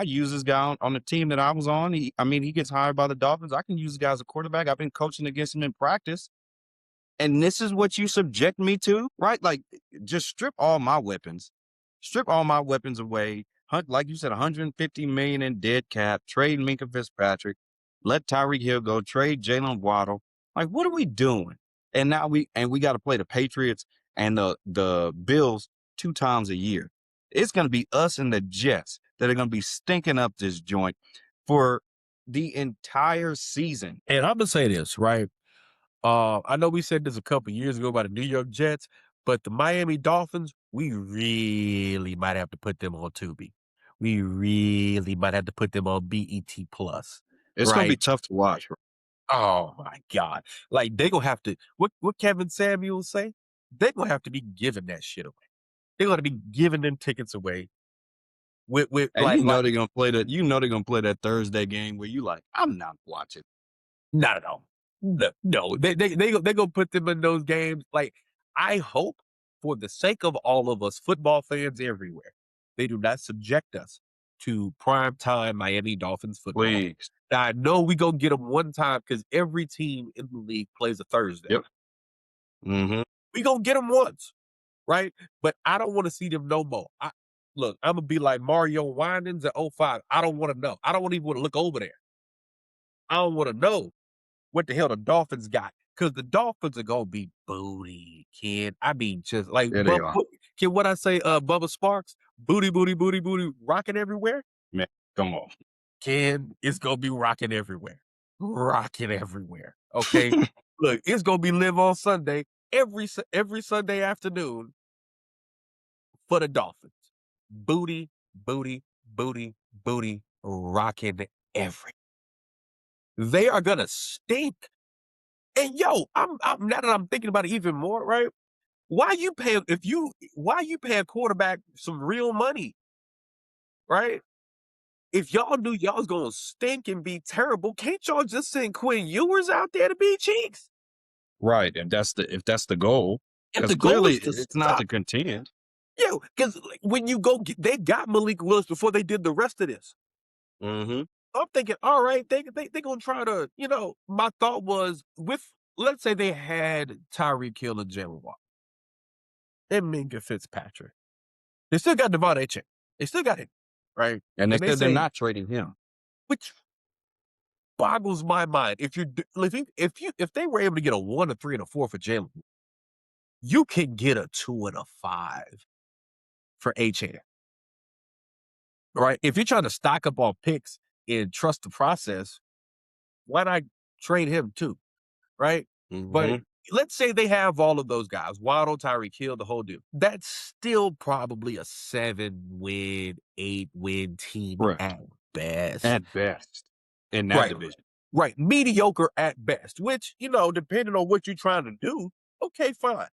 use this guy on the team that I was on. He gets hired by the Dolphins. I can use this guy as a quarterback. I've been coaching against him in practice. And this is what you subject me to, right? Like, just strip all my weapons away. Like you said, $150 million in dead cap, trade Minkah Fitzpatrick, let Tyreek Hill go, trade Jalen Waddle. Like, what are we doing? And now we got to play the Patriots and the Bills 2 times a year. It's going to be us and the Jets that are going to be stinking up this joint for the entire season. And I'm going to say this, right? I know we said this a couple years ago about the New York Jets, but the Miami Dolphins, we really might have to put them on Tubi. We really might have to put them on BET Plus. It's going to be tough to watch. Oh my God. Like they going to have to, what Kevin Samuels say? They're going to have to be giving that shit away. They're going to be giving them tickets away. And they're going to play that. They're going to play that Thursday game where you like, I'm not watching. Not at all. No. They gonna put them in those games. Like I hope, for the sake of all of us football fans everywhere, they do not subject us to primetime Miami Dolphins football. Please. Now, I know we gonna get them one time because every team in the league plays a Thursday. Yep. Mm-hmm. We gonna get them once, right? But I don't want to see them no more. Look, I'm gonna be like Mario Winans at 05. I don't want to know. I don't even want to look over there. I don't want to know what the hell the Dolphins got, because the Dolphins are gonna be booty, kid. I mean, just like can what I say, Bubba Sparks, booty, rocking everywhere. Man, come on, Ken, it's gonna be rocking everywhere. Okay, look, it's gonna be live on Sunday every Sunday afternoon for the Dolphins. Booty. booty, rocking everything. They are gonna stink. And yo, I'm now that I'm thinking about it even more, right? Why you pay a quarterback some real money, right? If y'all knew y'all was gonna stink and be terrible, can't y'all just send Quinn Ewers out there to be cheeks? Right. And if that's the goal, If because the goal clearly is to it's not to suck, contend. yo, because when you go, they got Malik Willis before they did the rest of this. Mm-hmm. I'm thinking, all right, they gonna try to, my thought was let's say they had Tyreek Hill and Jalen Watt and Minka Fitzpatrick. They still got Devon Achane. They still got him, right? And they And said they're say, not trading him. which boggles my mind. If they were able to get a 1, a 3, and a 4 for Jalen, you can get a 2 and a 5 for Achane, right? If you're trying to stock up on picks and trust the process, why not trade him too, right? But Mm-hmm. let's say they have all of those guys, Waddle, Tyreek Hill, the whole deal. That's still probably a 7-win, 8-win team Correct. at best. At best. In that Right. division. Right. Mediocre at best, which, depending on what you're trying to do, okay, fine.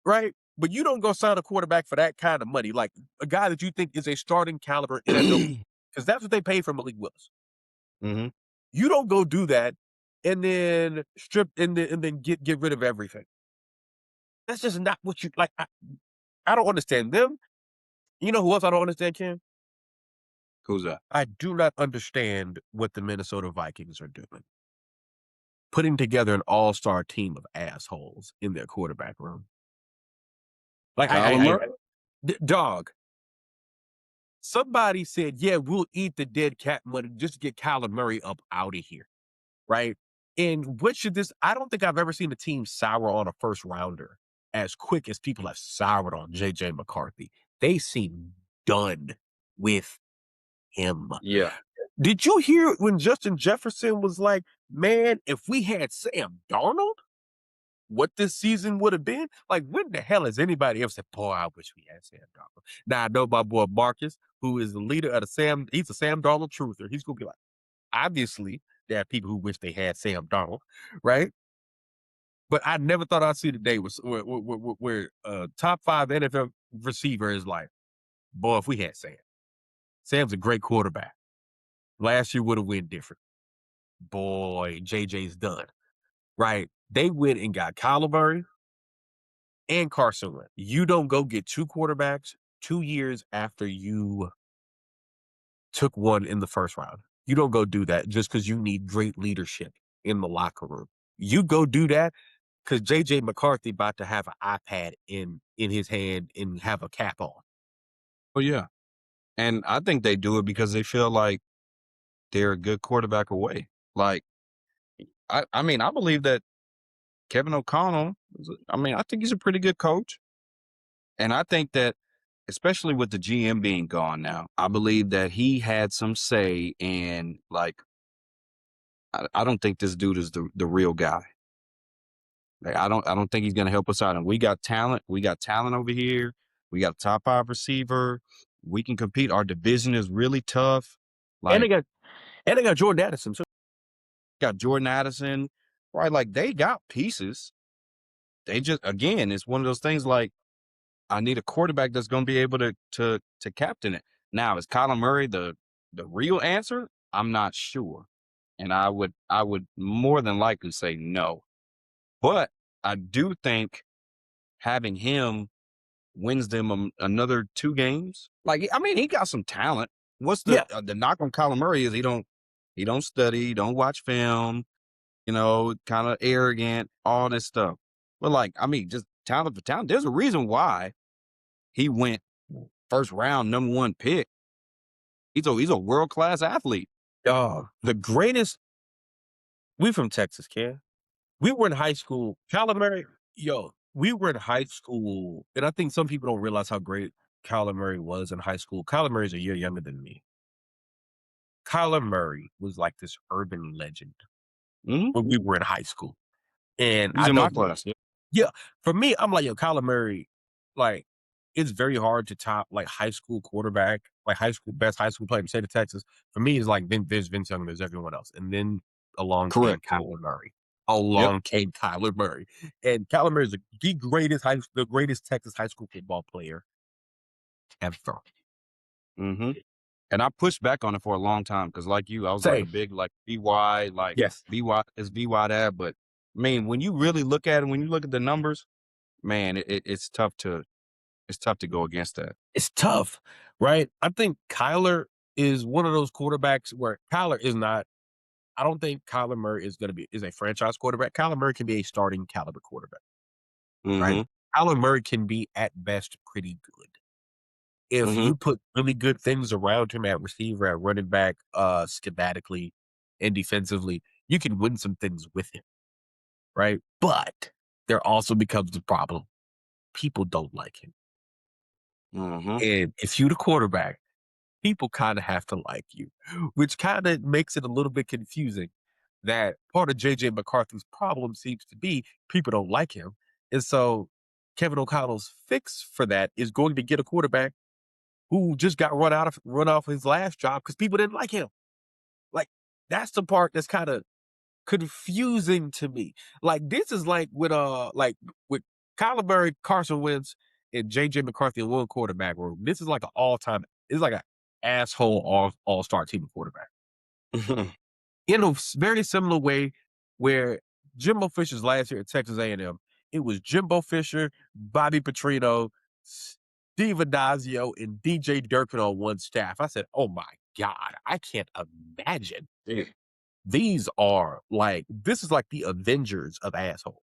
Right? But you don't go sign a quarterback for that kind of money, like a guy that you think is a starting caliber NFL, because that's what they paid for Malik Willis. Mm-hmm. You don't go do that and then strip and then get rid of everything. That's just not what you like. I don't understand them. You know who else I don't understand, Ken? Who's that? I do not understand what the Minnesota Vikings are doing. Putting together an all-star team of assholes in their quarterback room. Like dog. Somebody said, yeah, we'll eat the dead cat money just to get Kyler Murray up out of here. Right? And I don't think I've ever seen a team sour on a first rounder as quick as people have soured on JJ McCarthy. They seem done with him. Yeah. Did you hear when Justin Jefferson was like, man, if we had Sam Darnold, what this season would have been? Like, when the hell has anybody ever said, boy, I wish we had Sam Darnold? Now, I know my boy Marcus, who is the leader of he's a Sam Darnold truther. He's going to be like, obviously, there are people who wish they had Sam Darnold, right? But I never thought I'd see the day where a top 5 NFL receiver is like, boy, if we had Sam. Sam's a great quarterback. Last year would have went different. Boy, JJ's done, right? They went and got Kyler Murray and Carson Wentz. You don't go get 2 quarterbacks 2 years after you took one in the first round. You don't go do that just because you need great leadership in the locker room. You go do that because JJ McCarthy about to have an iPad in his hand and have a cap on. Oh, yeah. And I think they do it because they feel like they're a good quarterback away. Like, I mean, I believe that Kevin O'Connell, I think he's a pretty good coach. And I think that, especially with the GM being gone now, I believe that he had some say in, like, I don't think this dude is the real guy. Like, I don't think he's going to help us out. And we got talent. We got talent over here. We got a top 5 receiver. We can compete. Our division is really tough. Like, and they got Jordan Addison too. Got Jordan Addison, right? Like, they got pieces. They just, again, it's one of those things like, I need a quarterback that's going to be able to captain it. Now, is Kyler Murray the real answer? I'm not sure. And I would more than likely say no. But I do think having him wins them another 2 games. Like, I mean, he got some talent. What's the knock on Kyler Murray is he don't study, don't watch film, kind of arrogant, all this stuff. But, like, I mean, just talent for talent. There's a reason why he went first round, number 1 pick. He's a world-class athlete. The greatest. We from Texas, Ken. We were in high school. Kyler Murray, we were in high school, and I think some people don't realize how great Kyler Murray was in high school. Kyler Murray's a year younger than me. Kyler Murray was like this urban legend when we were in high school. And He's in my class. Yeah. For me, I'm like, Kyler Murray, like, it's very hard to top like high school quarterback, like best high school player in the state of Texas. For me, it's like there's Vince Young, there's everyone else. And then along came Correct. Kyler Murray. Yep. Along came Kyler Murray. And Kyler Murray is the greatest Texas high school football player ever. Mm-hmm. And I pushed back on it for a long time because, like you, I was like a Same. big like VY, like Yes. VY is VY that. But I mean, when you really look at it, when you look at the numbers, man, it's tough to go against that. It's tough, right? I think Kyler is one of those quarterbacks where Kyler is not. I don't think Kyler Murray is a franchise quarterback. Kyler Murray can be a starting caliber quarterback, right? Kyler Murray can be at best pretty good. If you put really good things around him at receiver, at running back, schematically and defensively, you can win some things with him, right? But there also becomes the problem. People don't like him. And if you're the quarterback, people kind of have to like you, which kind of makes it a little bit confusing that part of J.J. McCarthy's problem seems to be people don't like him. And so Kevin O'Connell's fix for that is going to get a quarterback who just got run off his last job because people didn't like him. Like, that's the part that's kind of confusing to me. Like, this is like with Kyler Murray, Carson Wentz, and J.J. McCarthy in one quarterback room. This is like an all-time, it's like an asshole all-star team of quarterback. In a very similar way where Jimbo Fisher's last year at Texas A&M, it was Jimbo Fisher, Bobby Petrino, Steve Adazio, and DJ Durkin on one staff. I said, oh my God, I can't imagine. These are like, this is like the Avengers of asshole.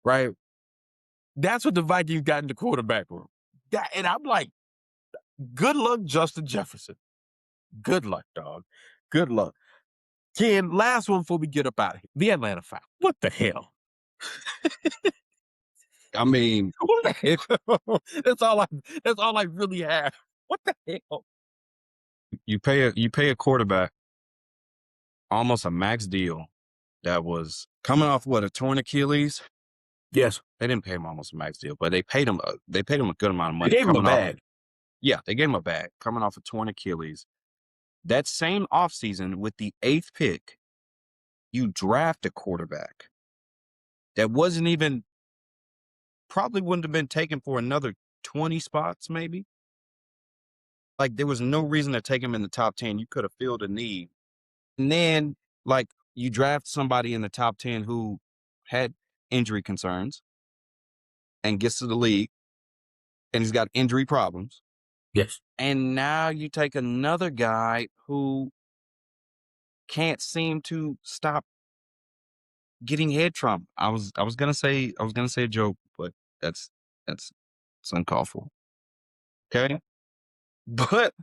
Right? That's what the Vikings got in the quarterback room. And I'm like, good luck, Justin Jefferson. Good luck, dog. Good luck. Ken, last one before we get up out of here. The Atlanta Falcons. What the hell? I mean, What the hell? That's all I really have. What the hell? you pay a quarterback almost a max deal that was coming off a torn Achilles. Yes. They didn't pay him almost a max deal, but they paid him a good amount of money. They gave him a bag. Yeah, they gave him a bag coming off a torn Achilles. That same offseason with the 8th pick, you draft a quarterback that probably wouldn't have been taken for another 20 spots, maybe. Like, there was no reason to take him in the top 10. You could have filled a need. And then, like, you draft somebody in the top 10 who had injury concerns and gets to the league and he's got injury problems. Yes. And now you take another guy who can't seem to stop getting head trauma. I was gonna say a joke, but that's uncalled for. Okay, but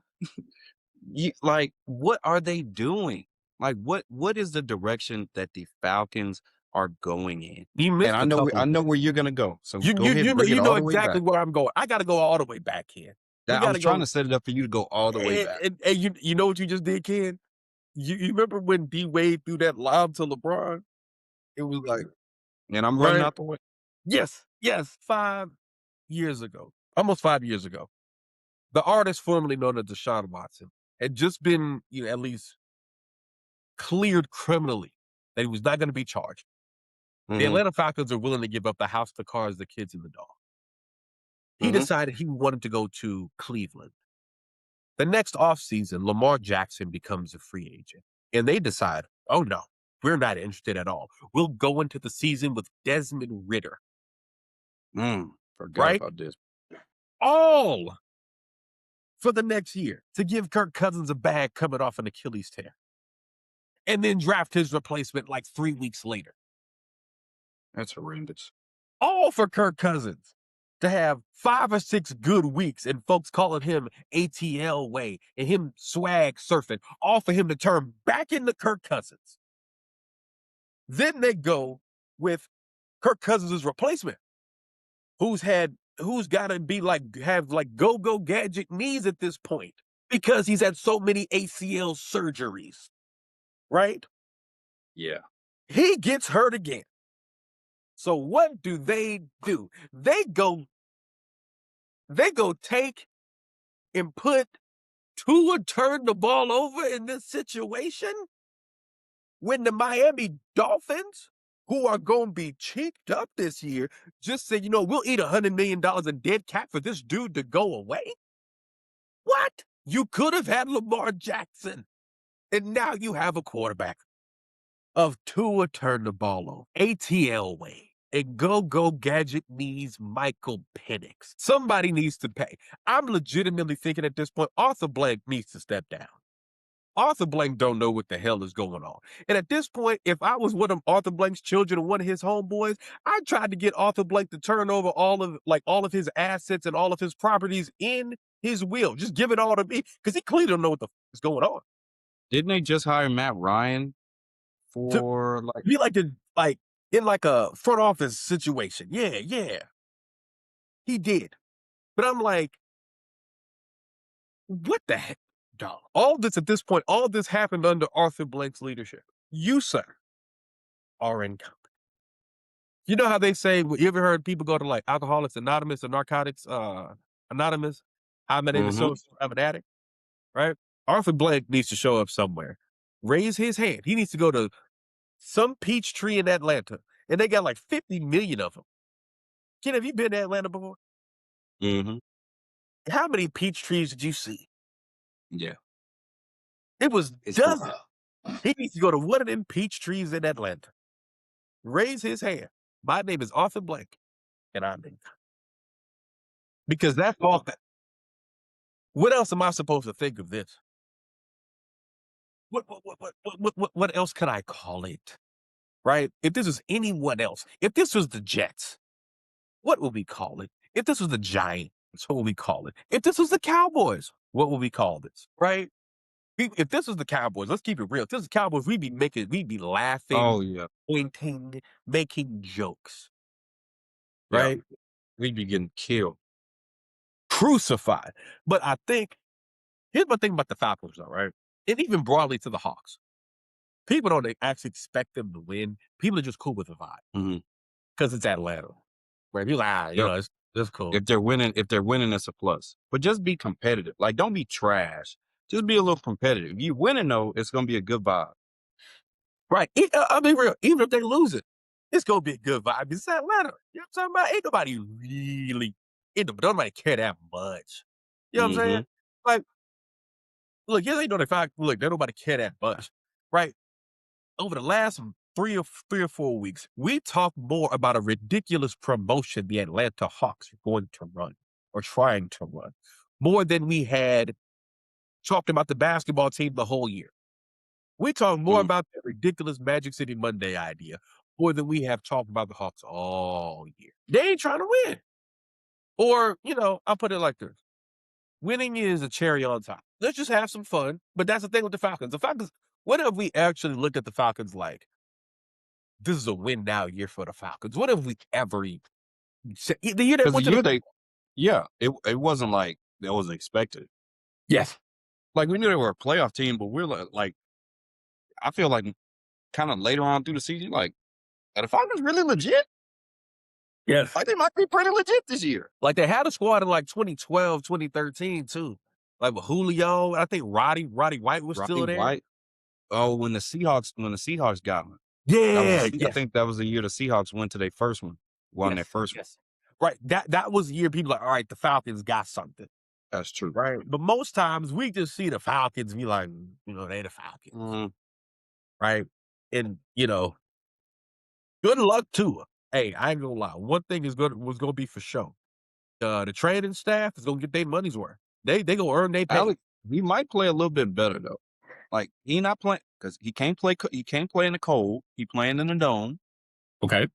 what are they doing? Like, what is the direction that the Falcons are going in? You missed and I know where you're gonna go. So go ahead and bring it all the way exactly back. where I'm going. I got to go all the way back, Ken. I was trying to set it up for you to go all the way back. And you know what you just did, Ken? You remember when D Wade threw that lob to LeBron? It was like, and I'm running out the way. Yes. 5 years ago, almost 5 years ago, the artist formerly known as Deshaun Watson had just been, at least cleared criminally that he was not going to be charged. The Atlanta Falcons are willing to give up the house, the cars, the kids, and the dog. He decided he wanted to go to Cleveland. The next offseason, Lamar Jackson becomes a free agent. And they decide, oh no, we're not interested at all. We'll go into the season with Desmond Ridder. Forgot about this. All for the next year to give Kirk Cousins a bag coming off an Achilles tear. And then draft his replacement like 3 weeks later. That's horrendous. All for Kirk Cousins to have 5 or 6 good weeks and folks calling him ATL way and him swag surfing, all for him to turn back into Kirk Cousins. Then they go with Kirk Cousins' replacement, who's got to have go-go gadget knees at this point because he's had so many ACL surgeries, right? Yeah. He gets hurt again. So what do? They go they go take and put Tua turn the ball over in this situation when the Miami Dolphins, who are going to be cheeked up this year, just say, we'll eat $100 million in dead cap for this dude to go away? What? You could have had Lamar Jackson, and now you have a quarterback of Tua turn the ball over, ATL way, and go gadget needs Michael Penix. Somebody needs to pay. I'm legitimately thinking at this point, Arthur Blank needs to step down. Arthur Blank don't know what the hell is going on. And at this point, if I was one of Arthur Blank's children or one of his homeboys, I tried to get Arthur Blank to turn over all of his assets and all of his properties in his will. Just give it all to me, because he clearly don't know what the is going on. Didn't they just hire Matt Ryan for Be in a front office situation? Yeah. He did. But I'm like, what the heck, dog? All this at this point, all this happened under Arthur Blank's leadership. You, sir, are incompetent. You know how they say, you ever heard people go to Alcoholics Anonymous or Narcotics Anonymous? Hi, my name is so I'm an addict, right? Arthur Blank needs to show up somewhere. Raise his hand. He needs to go to some peach tree in Atlanta, and they got 50 million of them. Ken, have you been to Atlanta before? Mm-hmm. How many peach trees did you see? Yeah. It was dozens. He needs to go to one of them peach trees in Atlanta. Raise his hand. My name is Arthur Blank, and I'm in. Because that's all that. What else am I supposed to think of this? What else can I call it? Right? If this was anyone else, if this was the Jets, what would we call it? If this was the Giants, what would we call it? If this was the Cowboys, what would we call this? Right? If this was the Cowboys, let's keep it real. If this was the Cowboys, we'd be laughing, Oh, yeah. pointing, making jokes. Yeah. Right? We'd be getting killed. Crucified. But I think, here's my thing about the Falcons, though, right? And even broadly to the Hawks. People don't actually expect them to win. People are just cool with the vibe. Because it's Atlanta. Right? You're like, it's cool. If they're winning, it's a plus. But just be competitive. Don't be trash. Just be a little competitive. If you're winning, though, it's going to be a good vibe. Right. I'll be real. Even if they lose it, it's going to be a good vibe. It's Atlanta. You know what I'm talking about? Ain't nobody really, don't nobody care that much. You know what I'm saying? Look, yeah, they know the fact. Look, they nobody care that much. Right? Over the last three or 4 weeks, we talked more about a ridiculous promotion the Atlanta Hawks are going to run or trying to run, more than we had talked about the basketball team the whole year. We talked more about the ridiculous Magic City Monday idea more than we have talked about the Hawks all year. They ain't trying to win. Or, I'll put it like this. Winning is a cherry on top. Let's just have some fun. But that's the thing with the Falcons. The Falcons, what if we actually looked at the Falcons like, this is a win now year for the Falcons? What have we ever said? The year they went to it wasn't like that was expected. Yes. We knew they were a playoff team, but we're I feel like kind of later on through the season, are the Falcons really legit? Yes. They might be pretty legit this year. They had a squad in 2012, 2013 too. With Julio, I think Roddy White was still there. White. Oh, when the Seahawks got him. Yeah. I think that was the year the Seahawks went to their first one. Won their first one. Right. That was the year people all right, the Falcons got something. That's true. Right. But most times we just see the Falcons be like, they the Falcons. Right. And, good luck to them. Hey, I ain't gonna lie. One thing was gonna be for sure. The training staff is gonna get their money's worth. They gonna earn their pay. Alex, he might play a little bit better though. He not playing because he can't play. He can't play in the cold. He playing in the dome. Okay.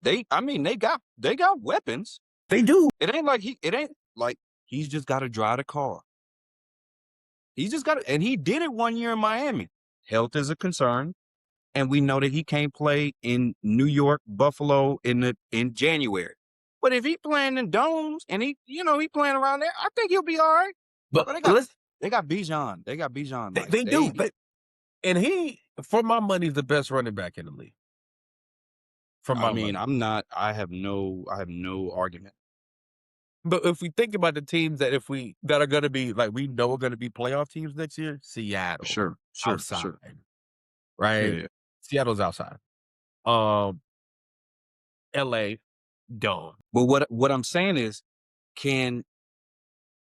They got weapons. They do. It ain't like he's just got to drive the car. He's just got to, and he did it one year in Miami. Health is a concern, and we know that he can't play in New York, Buffalo in January. But if he playing in domes and he playing around there, I think he'll be all right. But they got Bijan. They got Bijan. They do. And he, for my money, is the best running back in the league. I have no argument. But if we think about the teams that that are going to be like we know are going to be playoff teams next year, Seattle Sure. outside, right? Yeah. Seattle's outside. LA done. But what I'm saying is, can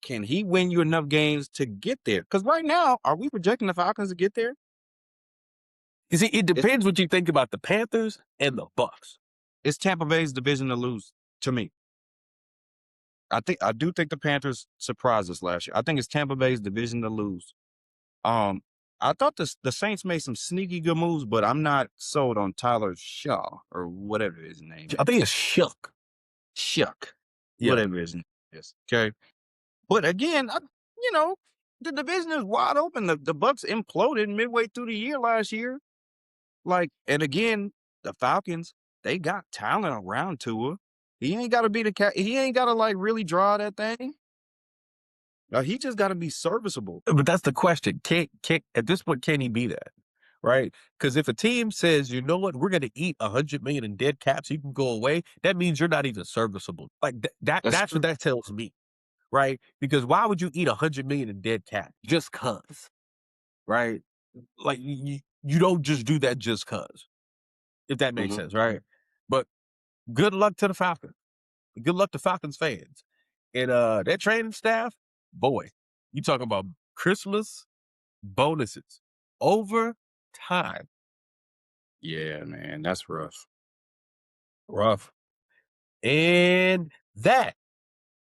he win you enough games to get there? Because right now, are we projecting the Falcons to get there? You see, it depends what you think about the Panthers and the Bucks. It's Tampa Bay's division to lose to me. I do think the Panthers surprised us last year. I think it's Tampa Bay's division to lose. I thought the Saints made some sneaky good moves, but I'm not sold on Tyler Shaw or whatever his name is. I think it's Shuck. Yeah. Whatever his name is. Okay. But again, the division is wide open. The Bucks imploded midway through the year last year. And again, the Falcons, they got talent around Tua. He ain't got to be he ain't got to really draw that thing. He just got to be serviceable. But that's the question. At this point, can he be that? Right? Because if a team says, you know what, we're going to eat $100 million in dead cap so you can go away, that means you're not even serviceable. That's what that tells me. Right? Because why would you eat $100 million in dead cap? Just cause. Right? You don't just do that just cause. If that makes sense, right? But good luck to the Falcons. Good luck to Falcons fans. And their training staff, boy, you talking about Christmas bonuses over time. Yeah, man, that's rough. Rough. And that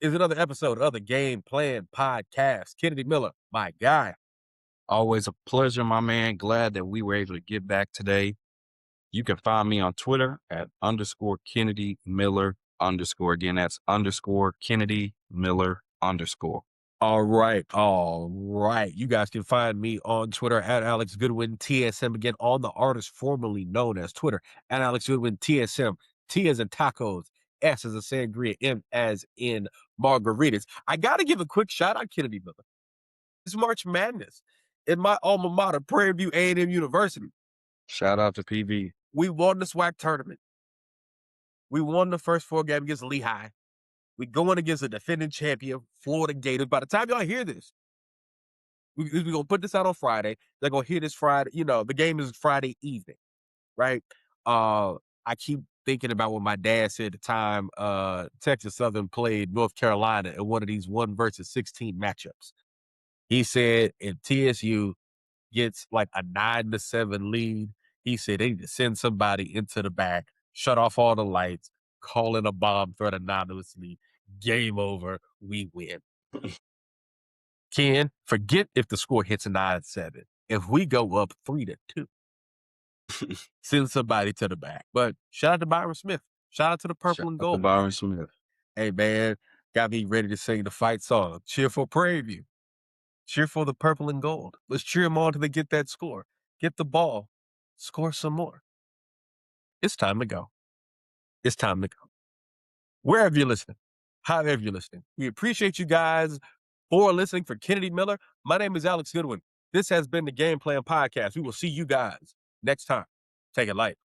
is another episode of the Game Plan Podcast. Kennedy Miller, my guy. Always a pleasure, my man. Glad that we were able to get back today. You can find me on Twitter at _Kennedy Miller _. Again, that's _Kennedy Miller _. All right. You guys can find me on Twitter at Alex Goodwin TSM. Again, on the artist formerly known as Twitter at Alex Goodwin TSM. T as in tacos, S as in sangria, M as in margaritas. I got to give a quick shout out, Kennedy Miller. It's March Madness in my alma mater, Prairie View A&M University. Shout out to PV. We won the SWAC tournament. We won the first 4 games against Lehigh. We're going against a defending champion, Florida Gators. By the time y'all hear this, we're going to put this out on Friday. They're going to hear this Friday. The game is Friday evening, right? I keep thinking about what my dad said at the time Texas Southern played North Carolina in one of these 1 versus 16 matchups. He said if TSU gets like a 9-7 lead, he said they need to send somebody into the back, shut off all the lights, call in a bomb threat anonymously. Game over. We win. Ken, forget if the score hits a 9-7. If we go up 3-2, send somebody to the back. But shout out to Byron Smith. Shout out to the Purple and Gold. Byron Smith. Hey, man, got me ready to sing the fight song. Cheer for Prairie View. Cheer for the Purple and Gold. Let's cheer them on till they get that score. Get the ball. Score some more. It's time to go. It's time to go. Wherever you're listening, however you're listening, we appreciate you guys for listening. For Kennedy Miller, my name is Alex Goodwin. This has been the Game Plan Podcast. We will see you guys next time. Take it light.